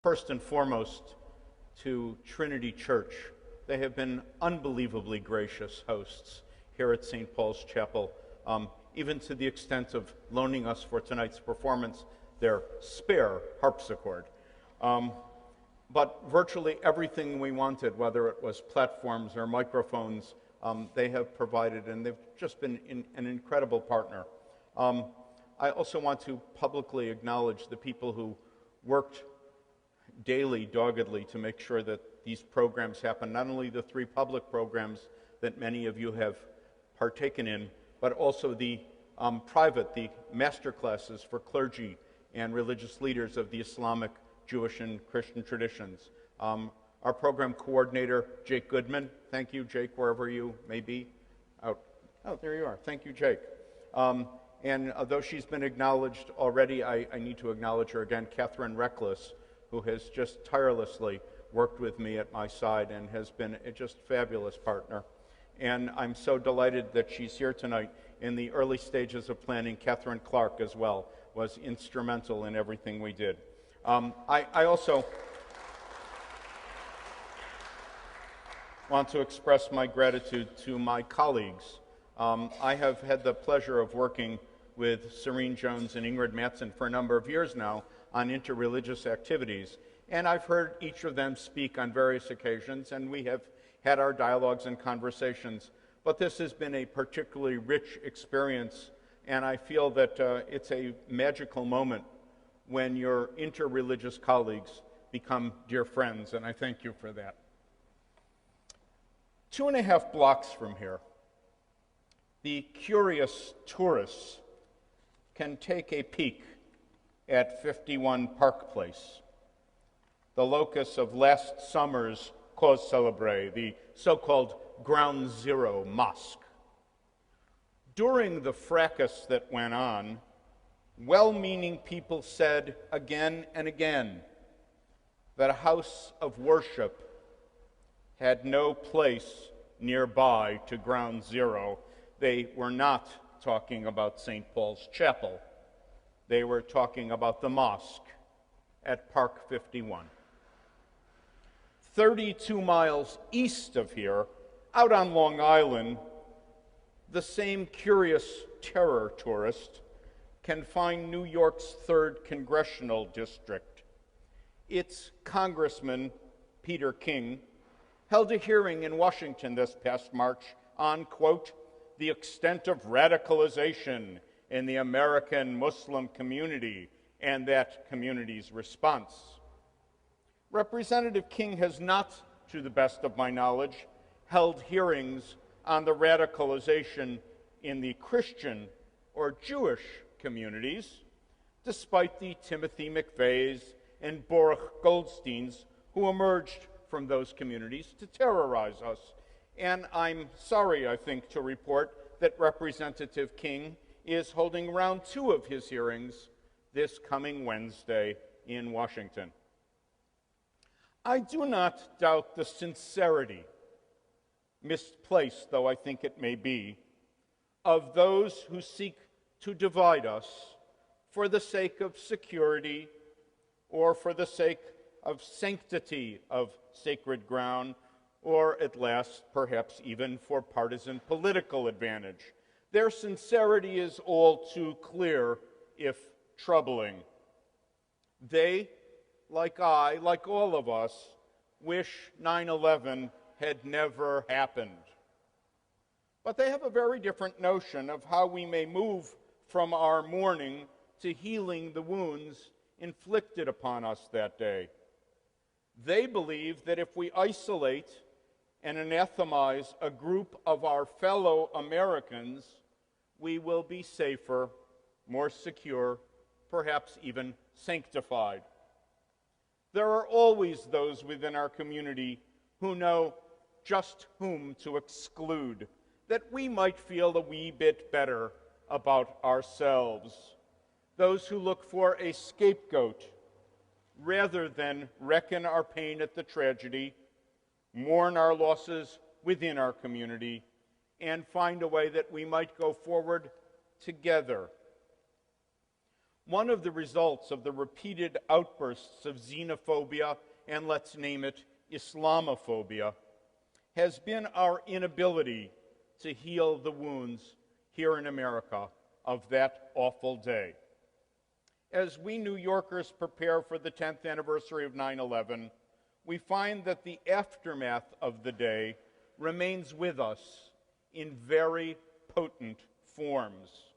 First and foremost, to Trinity Church. They have been unbelievably gracious hosts here at St. Paul's Chapel, even to the extent of loaning us for tonight's performance their spare harpsichord. But virtually everything we wanted, whether it was platforms or microphones, they have provided, and they've just been an incredible partner. I also want to publicly acknowledge the people who worked daily, doggedly, to make sure that these programs happen, not only the 3 public programs that many of you have partaken in, but also the private, the master classes for clergy and religious leaders of the Islamic, Jewish, and Christian traditions. Our program coordinator, Jake Goodman. Thank you, Jake, wherever you may be. Oh, there you are. Thank you, Jake. And though she's been acknowledged already, I need to acknowledge her again, Catherine Reckless, who has just tirelessly worked with me at my side and has been a just fabulous partner. And I'm so delighted that she's here tonight. In the early stages of planning, Catherine Clark as well was instrumental in everything we did. I also want to express my gratitude to my colleagues. I have had the pleasure of working with Serene Jones and Ingrid Mattson for a number of years now on interreligious activities, and I've heard each of them speak on various occasions, and we have had our dialogues and conversations. But this has been a particularly rich experience, and I feel that it's a magical moment when your interreligious colleagues become dear friends, and I thank you for that. 2.5 blocks from here, the curious tourists can take a peek at 51 Park Place, the locus of last summer's cause célèbre, the so-called Ground Zero Mosque. During the fracas that went on, well-meaning people said again and again that a house of worship had no place nearby to Ground Zero. They were not talking about St. Paul's Chapel. They were talking about the mosque at Park 51. 32 miles east of here, out on Long Island, the same curious terror tourist can find New York's 3rd Congressional District. Its Congressman, Peter King, held a hearing in Washington this past March on, quote, the extent of radicalization in the American Muslim community and that community's response. Representative King has not, to the best of my knowledge, held hearings on the radicalization in the Christian or Jewish communities, despite the Timothy McVeighs and Baruch Goldsteins who emerged from those communities to terrorize us. And I'm sorry, I think, to report that Representative King is holding round 2 of his hearings this coming Wednesday in Washington. I do not doubt the sincerity, misplaced though I think it may be, of those who seek to divide us for the sake of security or for the sake of sanctity of sacred ground, or at last, perhaps even for partisan political advantage. Their sincerity is all too clear, if troubling. They, like I, like all of us, wish 9/11 had never happened. But they have a very different notion of how we may move from our mourning to healing the wounds inflicted upon us that day. They believe that if we isolate and anathemize a group of our fellow Americans, we will be safer, more secure, perhaps even sanctified. There are always those within our community who know just whom to exclude, that we might feel a wee bit better about ourselves. Those who look for a scapegoat rather than reckon our pain at the tragedy, mourn our losses within our community, and find a way that we might go forward together. One of the results of the repeated outbursts of xenophobia, and let's name it Islamophobia, has been our inability to heal the wounds here in America of that awful day. As we New Yorkers prepare for the 10th anniversary of 9/11, we find that the aftermath of the day remains with us in very potent forms.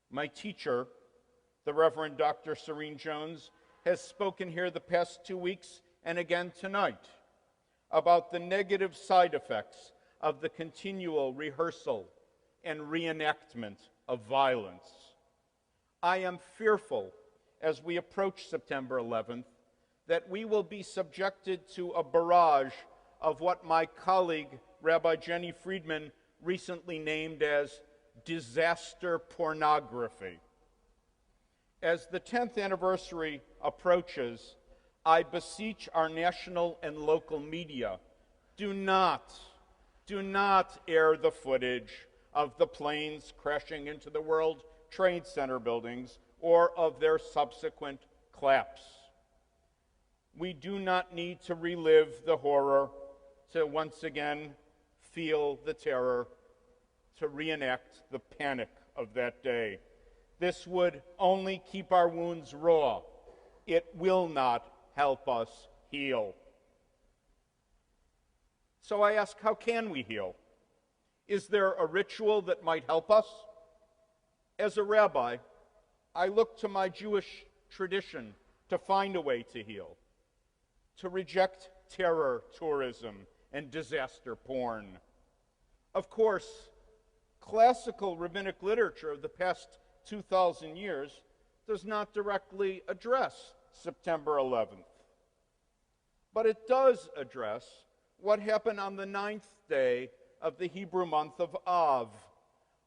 My teacher, the Reverend Dr. Serene Jones, has spoken here the past 2 weeks and again tonight about the negative side effects of the continual rehearsal and reenactment of violence. I am fearful as we approach September 11th that we will be subjected to a barrage of what my colleague, Rabbi Jenny Friedman, recently named as disaster pornography. As the 10th anniversary approaches, I beseech our national and local media, do not air the footage of the planes crashing into the World Trade Center buildings or of their subsequent collapse. We do not need to relive the horror, to once again feel the terror, to reenact the panic of that day. This would only keep our wounds raw. It will not help us heal. So I ask, how can we heal? Is there a ritual that might help us? As a rabbi, I look to my Jewish tradition to find a way to heal, to reject terror, tourism, and disaster porn. Of course, classical rabbinic literature of the past 2,000 years does not directly address September 11th. But it does address what happened on the 9th day of the Hebrew month of Av,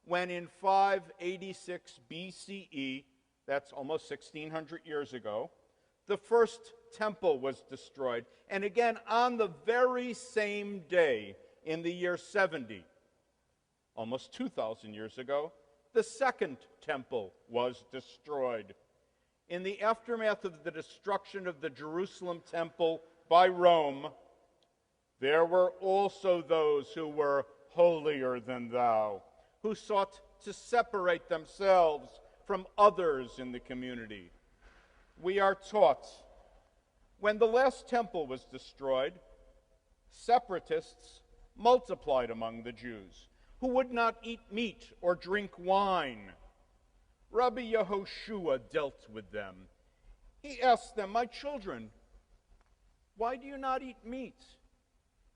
when in 586 BCE, that's almost 1,600 years ago, the first temple was destroyed. And again, on the very same day, in the year 70, almost 2,000 years ago, the second temple was destroyed. In the aftermath of the destruction of the Jerusalem temple by Rome, there were also those who were holier than thou, who sought to separate themselves from others in the community. We are taught, when the last temple was destroyed, separatists multiplied among the Jews, who would not eat meat or drink wine. Rabbi Yehoshua dealt with them. He asked them, "My children, why do you not eat meat?"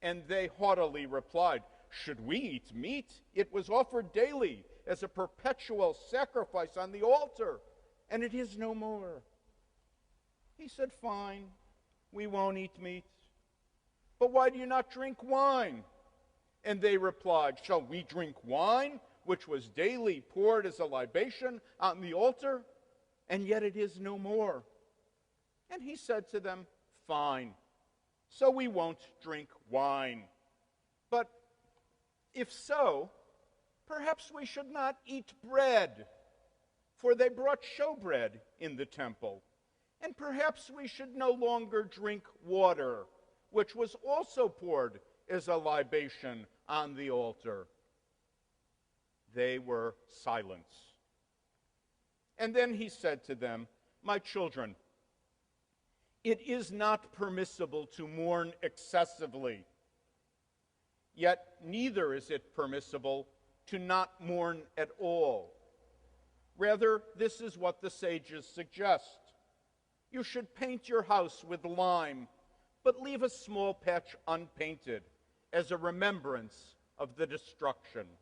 And they haughtily replied, "Should we eat meat? It was offered daily as a perpetual sacrifice on the altar, and it is no more." He said, "Fine, we won't eat meat. But why do you not drink wine?" And they replied, "Shall we drink wine, which was daily poured as a libation on the altar? And yet it is no more." And he said to them, "Fine, so we won't drink wine. But if so, perhaps we should not eat bread, for they brought showbread in the temple. And perhaps we should no longer drink water, which was also poured as a libation on the altar." They were silent. And then he said to them, "My children, it is not permissible to mourn excessively, yet neither is it permissible to not mourn at all. Rather, this is what the sages suggest. You should paint your house with lime, but leave a small patch unpainted as a remembrance of the destruction.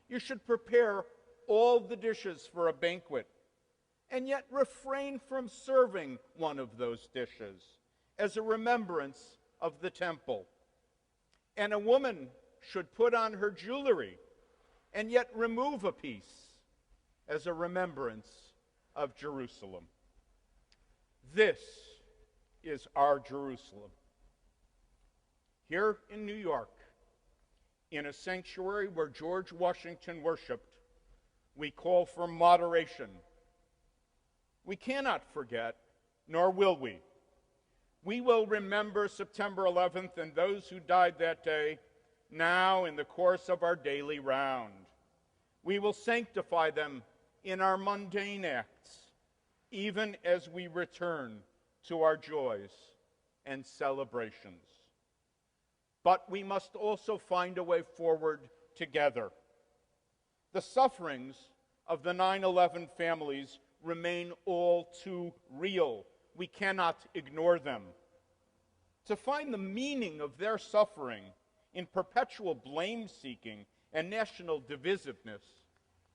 You should prepare all the dishes for a banquet, and yet refrain from serving one of those dishes as a remembrance of the temple. And a woman should put on her jewelry, and yet remove a piece as a remembrance of Jerusalem." This is our Jerusalem. Here in New York, in a sanctuary where George Washington worshiped, we call for moderation, We cannot forget, nor will we. We will remember September 11th and those who died that day now in the course of our daily round. We will sanctify them in our mundane acts, even as we return to our joys and celebrations. But we must also find a way forward together. The sufferings of the 9/11 families remain all too real. We cannot ignore them. To find the meaning of their suffering in perpetual blame-seeking and national divisiveness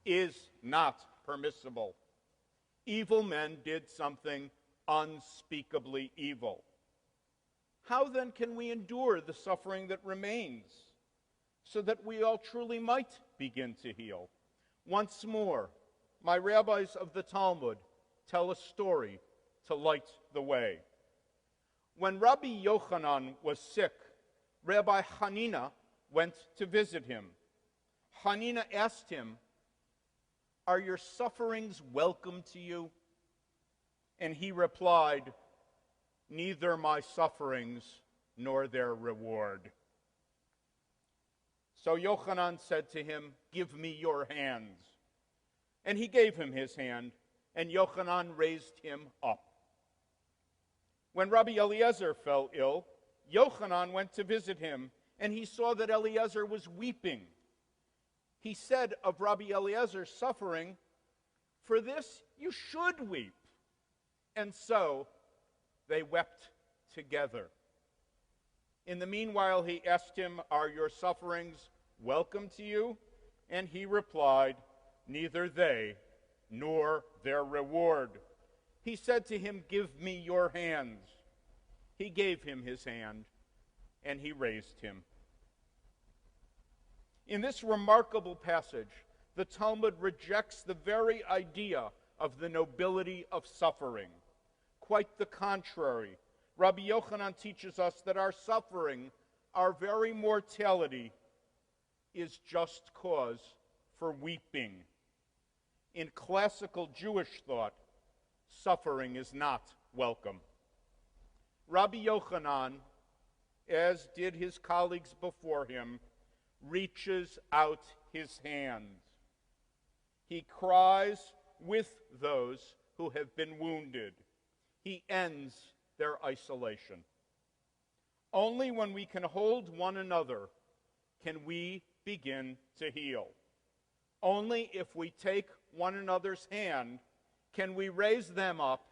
is not permissible. Evil men did something unspeakably evil. How then can we endure the suffering that remains so that we all truly might begin to heal? Once more, my rabbis of the Talmud tell a story to light the way. When Rabbi Yochanan was sick, Rabbi Hanina went to visit him. Hanina asked him, "Are your sufferings welcome to you?" And he replied, "Neither my sufferings nor their reward." So Yochanan said to him, "Give me your hands." And he gave him his hand, and Yochanan raised him up. When Rabbi Eliezer fell ill, Yochanan went to visit him, and he saw that Eliezer was weeping. He said of Rabbi Eliezer's suffering, "For this you should weep." And so they wept together. In the meanwhile, he asked him, "Are your sufferings welcome to you?" And he replied, "Neither they nor their reward." He said to him, "Give me your hands." He gave him his hand, and he raised him. In this remarkable passage, the Talmud rejects the very idea of the nobility of suffering. Quite the contrary. Rabbi Yochanan teaches us that our suffering, our very mortality, is just cause for weeping. In classical Jewish thought, suffering is not welcome. Rabbi Yochanan, as did his colleagues before him, reaches out his hand. He cries with those who have been wounded. He ends their isolation. Only when we can hold one another can we begin to heal. Only if we take one another's hand can we raise them up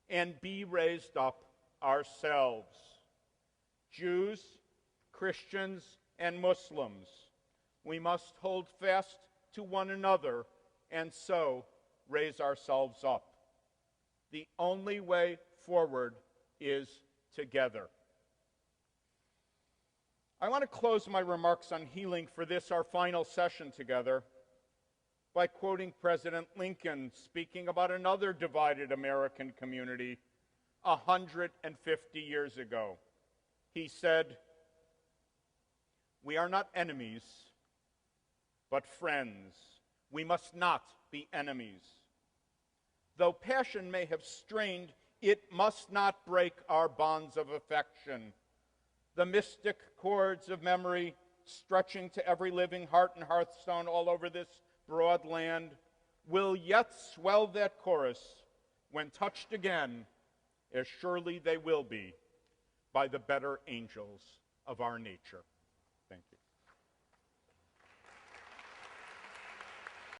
and be raised up ourselves. Jews, Christians, and Muslims, we must hold fast to one another and so raise ourselves up. The only way forward is together. I want to close my remarks on healing for this, our final session together, by quoting President Lincoln speaking about another divided American community 150 years ago. He said, "We are not enemies, but friends. We must not be enemies. Though passion may have strained, it must not break our bonds of affection. The mystic chords of memory stretching to every living heart and hearthstone all over this broad land will yet swell that chorus when touched again, as surely they will be, by the better angels of our nature." Thank you.